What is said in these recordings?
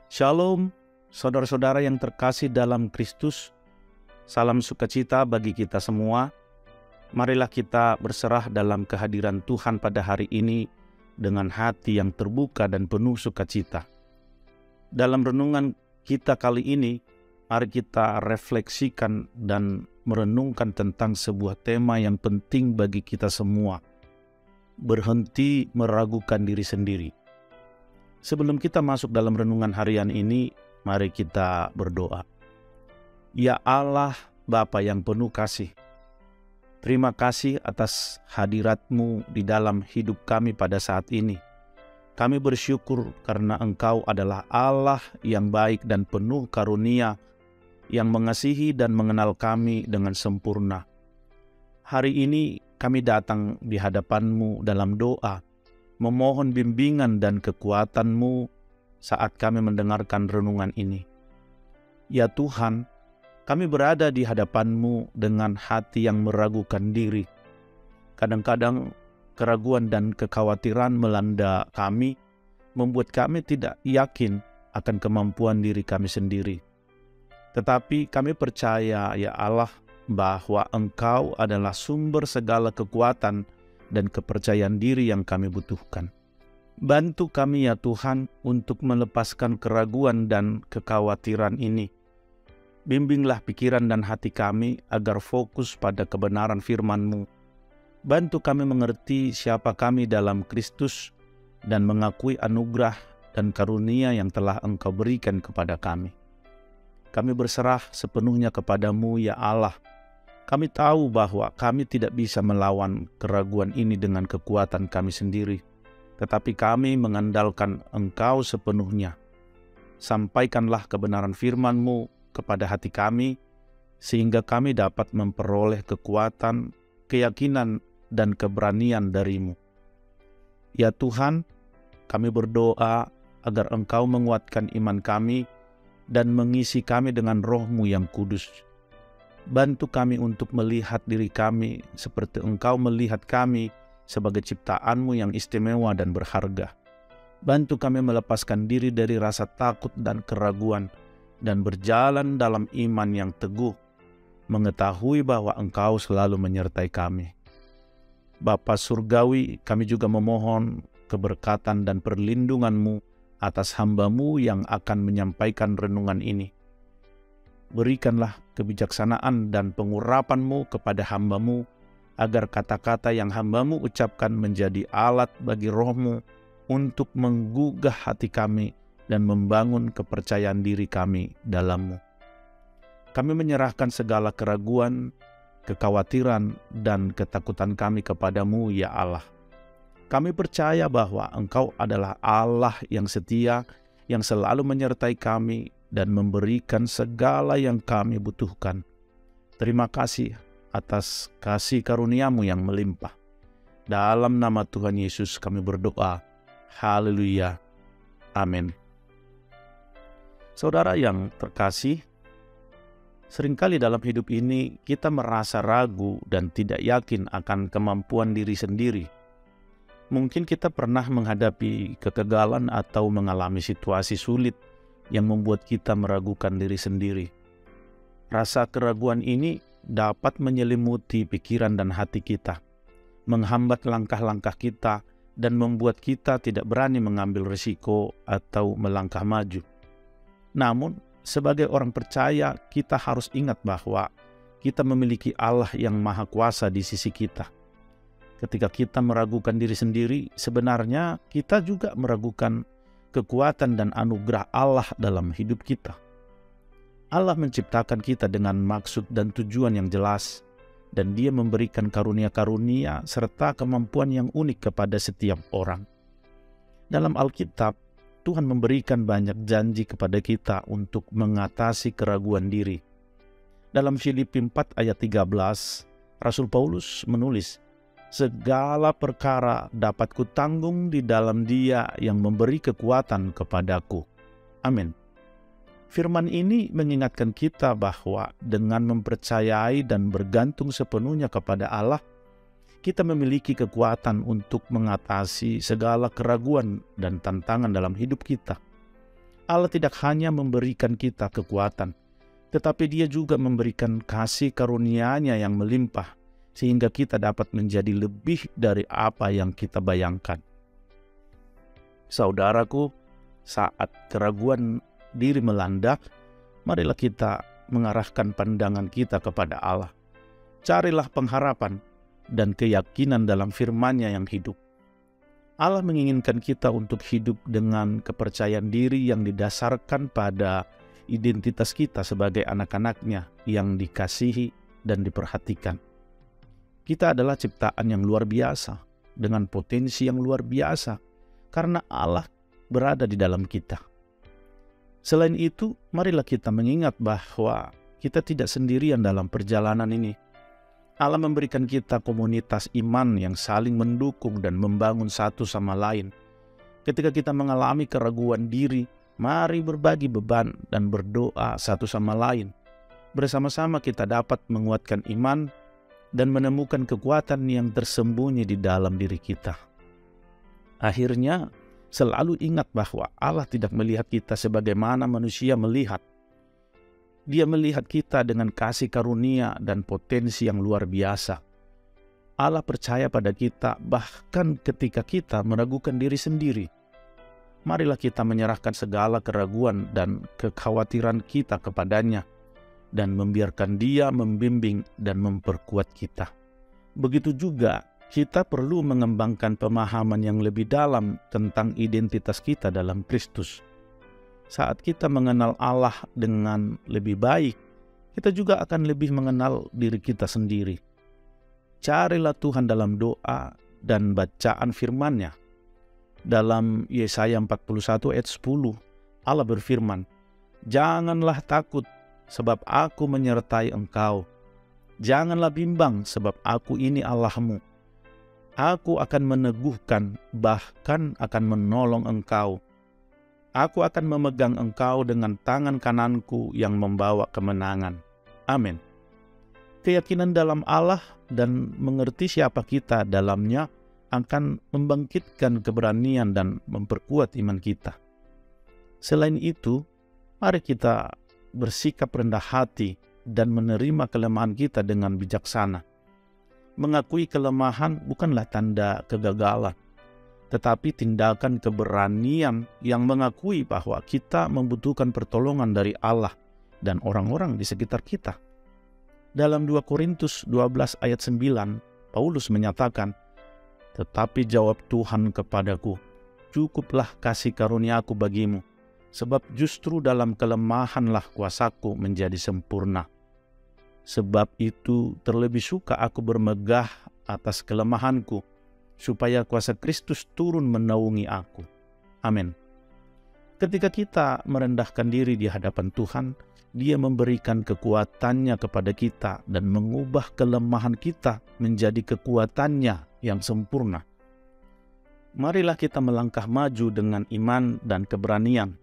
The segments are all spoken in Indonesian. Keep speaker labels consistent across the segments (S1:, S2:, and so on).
S1: Shalom, saudara-saudara yang terkasih dalam Kristus. Salam sukacita bagi kita semua. Marilah kita berserah dalam kehadiran Tuhan pada hari ini dengan hati yang terbuka dan penuh sukacita. Dalam renungan kita kali ini, mari kita refleksikan dan merenungkan tentang sebuah tema yang penting bagi kita semua. Berhenti meragukan diri sendiri. Sebelum kita masuk dalam renungan harian ini, mari kita berdoa. Ya Allah, Bapa yang penuh kasih, terima kasih atas hadirat-Mu di dalam hidup kami pada saat ini. Kami bersyukur karena Engkau adalah Allah yang baik dan penuh karunia, yang mengasihi dan mengenal kami dengan sempurna. Hari ini kami datang di hadapan-Mu dalam doa, memohon bimbingan dan kekuatan-Mu saat kami mendengarkan renungan ini. Ya Tuhan, kami berada di hadapan-Mu dengan hati yang meragukan diri. Kadang-kadang keraguan dan kekhawatiran melanda kami, membuat kami tidak yakin akan kemampuan diri kami sendiri. Tetapi kami percaya, ya Allah, bahwa Engkau adalah sumber segala kekuatan dan kepercayaan diri yang kami butuhkan. Bantu kami ya Tuhan untuk melepaskan keraguan dan kekhawatiran ini. Bimbinglah pikiran dan hati kami agar fokus pada kebenaran firman-Mu. Bantu kami mengerti siapa kami dalam Kristus dan mengakui anugerah dan karunia yang telah Engkau berikan kepada kami. Kami berserah sepenuhnya kepada-Mu ya Allah. Kami tahu bahwa kami tidak bisa melawan keraguan ini dengan kekuatan kami sendiri, tetapi kami mengandalkan Engkau sepenuhnya. Sampaikanlah kebenaran firman-Mu kepada hati kami, sehingga kami dapat memperoleh kekuatan, keyakinan, dan keberanian dari-Mu. Ya Tuhan, kami berdoa agar Engkau menguatkan iman kami dan mengisi kami dengan Roh-Mu yang kudus. Bantu kami untuk melihat diri kami seperti Engkau melihat kami sebagai ciptaan-Mu yang istimewa dan berharga. Bantu kami melepaskan diri dari rasa takut dan keraguan, dan berjalan dalam iman yang teguh, mengetahui bahwa Engkau selalu menyertai kami. Bapa Surgawi, kami juga memohon keberkatan dan perlindungan-Mu atas hamba-Mu yang akan menyampaikan renungan ini. Berikanlah kebijaksanaan dan pengurapan-Mu kepada hamba-Mu, agar kata-kata yang hamba-Mu ucapkan menjadi alat bagi Roh-Mu untuk menggugah hati kami dan membangun kepercayaan diri kami dalam-Mu. Kami menyerahkan segala keraguan, kekhawatiran, dan ketakutan kami kepada-Mu ya Allah. Kami percaya bahwa Engkau adalah Allah yang setia, yang selalu menyertai kami dan memberikan segala yang kami butuhkan. Terima kasih atas kasih karunia-Mu yang melimpah. Dalam nama Tuhan Yesus kami berdoa. Haleluya. Amin. Saudara yang terkasih, seringkali dalam hidup ini kita merasa ragu dan tidak yakin akan kemampuan diri sendiri. Mungkin kita pernah menghadapi kegagalan atau mengalami situasi sulit yang membuat kita meragukan diri sendiri. Rasa keraguan ini dapat menyelimuti pikiran dan hati kita, menghambat langkah-langkah kita, dan membuat kita tidak berani mengambil risiko atau melangkah maju. Namun, sebagai orang percaya, kita harus ingat bahwa kita memiliki Allah yang Maha Kuasa di sisi kita. Ketika kita meragukan diri sendiri, sebenarnya kita juga meragukan kekuatan dan anugerah Allah dalam hidup kita. Allah menciptakan kita dengan maksud dan tujuan yang jelas, dan Dia memberikan karunia-karunia serta kemampuan yang unik kepada setiap orang. Dalam Alkitab, Tuhan memberikan banyak janji kepada kita untuk mengatasi keraguan diri. Dalam Filipi 4 ayat 13, Rasul Paulus menulis, "Segala perkara dapat kutanggung di dalam Dia yang memberi kekuatan kepadaku." Amin. Firman ini mengingatkan kita bahwa dengan mempercayai dan bergantung sepenuhnya kepada Allah, kita memiliki kekuatan untuk mengatasi segala keraguan dan tantangan dalam hidup kita. Allah tidak hanya memberikan kita kekuatan, tetapi Dia juga memberikan kasih karunia-Nya yang melimpah, sehingga kita dapat menjadi lebih dari apa yang kita bayangkan. Saudaraku, saat keraguan diri melanda, marilah kita mengarahkan pandangan kita kepada Allah. Carilah pengharapan dan keyakinan dalam firman-Nya yang hidup. Allah menginginkan kita untuk hidup dengan kepercayaan diri yang didasarkan pada identitas kita sebagai anak-anak-Nya yang dikasihi dan diperhatikan. Kita adalah ciptaan yang luar biasa, dengan potensi yang luar biasa, karena Allah berada di dalam kita. Selain itu, marilah kita mengingat bahwa kita tidak sendirian dalam perjalanan ini. Allah memberikan kita komunitas iman yang saling mendukung dan membangun satu sama lain. Ketika kita mengalami keraguan diri, mari berbagi beban dan berdoa satu sama lain. Bersama-sama kita dapat menguatkan iman dan menemukan kekuatan yang tersembunyi di dalam diri kita. Akhirnya, selalu ingat bahwa Allah tidak melihat kita sebagaimana manusia melihat. Dia melihat kita dengan kasih karunia dan potensi yang luar biasa. Allah percaya pada kita bahkan ketika kita meragukan diri sendiri. Marilah kita menyerahkan segala keraguan dan kekhawatiran kita kepadanya dan membiarkan Dia membimbing dan memperkuat kita. Begitu juga kita perlu mengembangkan pemahaman yang lebih dalam tentang identitas kita dalam Kristus. Saat kita mengenal Allah dengan lebih baik, kita juga akan lebih mengenal diri kita sendiri. Carilah Tuhan dalam doa dan bacaan firman-Nya. Dalam Yesaya 41 ayat 10, Allah berfirman, "Janganlah takut, sebab aku menyertai engkau. Janganlah bimbang, sebab aku ini Allahmu. Aku akan meneguhkan, bahkan akan menolong engkau. Aku akan memegang engkau dengan tangan kananku yang membawa kemenangan." Amin. Keyakinan dalam Allah dan mengerti siapa kita dalamnya akan membangkitkan keberanian dan memperkuat iman kita. Selain itu, mari kita bersikap rendah hati dan menerima kelemahan kita dengan bijaksana. Mengakui kelemahan bukanlah tanda kegagalan, tetapi tindakan keberanian yang mengakui bahwa kita membutuhkan pertolongan dari Allah dan orang-orang di sekitar kita. Dalam 2 Korintus 12 ayat 9, Paulus menyatakan, "Tetapi jawab Tuhan kepadaku, cukuplah kasih karuniaku bagimu, sebab justru dalam kelemahanlah kuasaku menjadi sempurna. Sebab itu terlebih suka aku bermegah atas kelemahanku, supaya kuasa Kristus turun menaungi aku." Amin. Ketika kita merendahkan diri di hadapan Tuhan, Dia memberikan kekuatannya kepada kita dan mengubah kelemahan kita menjadi kekuatannya yang sempurna. Marilah kita melangkah maju dengan iman dan keberanian.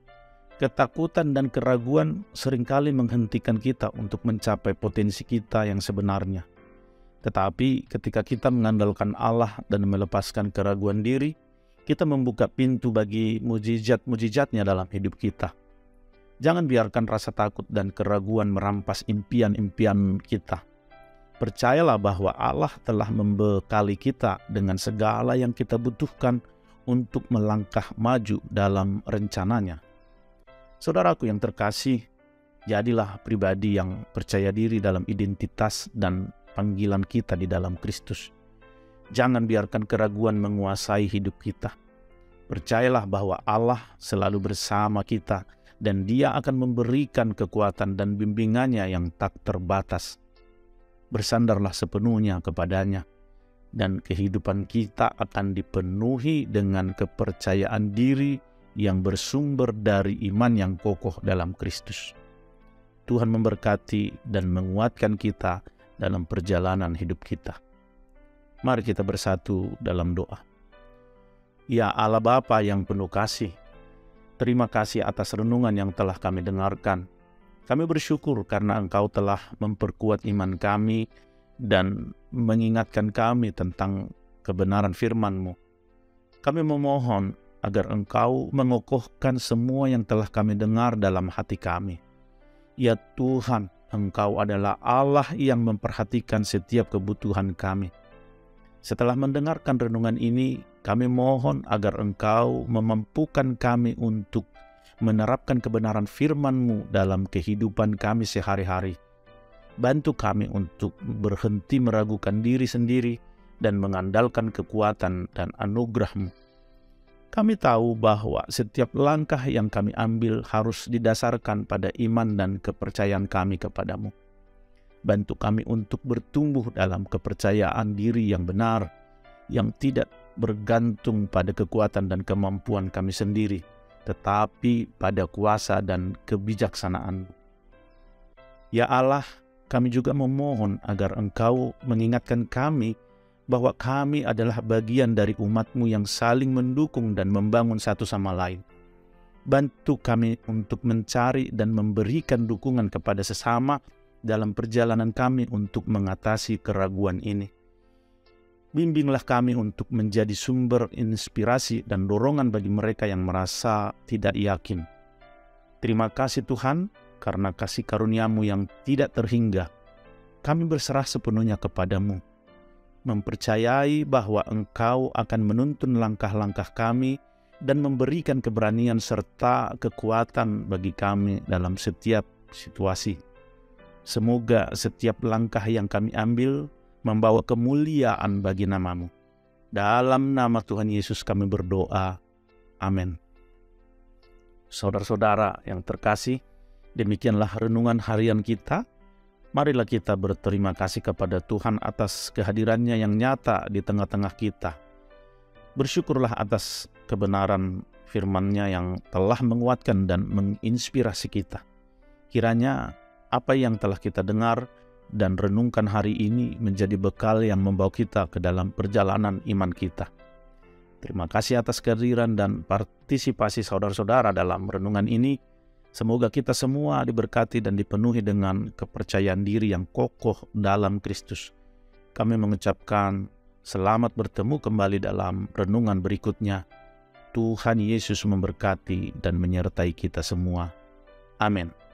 S1: Ketakutan dan keraguan seringkali menghentikan kita untuk mencapai potensi kita yang sebenarnya. Tetapi ketika kita mengandalkan Allah dan melepaskan keraguan diri, kita membuka pintu bagi mujizat-mujizatnya dalam hidup kita. Jangan biarkan rasa takut dan keraguan merampas impian-impian kita. Percayalah bahwa Allah telah membekali kita dengan segala yang kita butuhkan untuk melangkah maju dalam rencananya. Saudaraku yang terkasih, jadilah pribadi yang percaya diri dalam identitas dan panggilan kita di dalam Kristus. Jangan biarkan keraguan menguasai hidup kita. Percayalah bahwa Allah selalu bersama kita dan Dia akan memberikan kekuatan dan bimbingannya yang tak terbatas. Bersandarlah sepenuhnya kepadanya, dan kehidupan kita akan dipenuhi dengan kepercayaan diri yang bersumber dari iman yang kokoh dalam Kristus. Tuhan memberkati dan menguatkan kita dalam perjalanan hidup kita. Mari kita bersatu dalam doa. Ya Allah Bapa yang penuh kasih, terima kasih atas renungan yang telah kami dengarkan. Kami bersyukur karena Engkau telah memperkuat iman kami dan mengingatkan kami tentang kebenaran firman-Mu. Kami memohon agar Engkau mengokohkan semua yang telah kami dengar dalam hati kami. Ya Tuhan, Engkau adalah Allah yang memperhatikan setiap kebutuhan kami. Setelah mendengarkan renungan ini, kami mohon agar Engkau memampukan kami untuk menerapkan kebenaran firman-Mu dalam kehidupan kami sehari-hari. Bantu kami untuk berhenti meragukan diri sendiri dan mengandalkan kekuatan dan anugerah-Mu. Kami tahu bahwa setiap langkah yang kami ambil harus didasarkan pada iman dan kepercayaan kami kepadamu. Bantu kami untuk bertumbuh dalam kepercayaan diri yang benar, yang tidak bergantung pada kekuatan dan kemampuan kami sendiri, tetapi pada kuasa dan kebijaksanaan. Ya Allah, kami juga memohon agar Engkau mengingatkan kami bahwa kami adalah bagian dari umat-Mu yang saling mendukung dan membangun satu sama lain. Bantu kami untuk mencari dan memberikan dukungan kepada sesama dalam perjalanan kami untuk mengatasi keraguan ini. Bimbinglah kami untuk menjadi sumber inspirasi dan dorongan bagi mereka yang merasa tidak yakin. Terima kasih Tuhan, karena kasih karunia-Mu yang tidak terhingga. Kami berserah sepenuhnya kepadamu, mempercayai bahwa Engkau akan menuntun langkah-langkah kami dan memberikan keberanian serta kekuatan bagi kami dalam setiap situasi. Semoga setiap langkah yang kami ambil membawa kemuliaan bagi nama-Mu. Dalam nama Tuhan Yesus kami berdoa. Amin. Saudara-saudara yang terkasih, demikianlah renungan harian kita. Marilah kita berterima kasih kepada Tuhan atas kehadirannya yang nyata di tengah-tengah kita. Bersyukurlah atas kebenaran firman-Nya yang telah menguatkan dan menginspirasi kita. Kiranya apa yang telah kita dengar dan renungkan hari ini menjadi bekal yang membawa kita ke dalam perjalanan iman kita. Terima kasih atas kehadiran dan partisipasi saudara-saudara dalam renungan ini. Semoga kita semua diberkati dan dipenuhi dengan kepercayaan diri yang kokoh dalam Kristus. Kami mengucapkan selamat bertemu kembali dalam renungan berikutnya. Tuhan Yesus memberkati dan menyertai kita semua. Amin.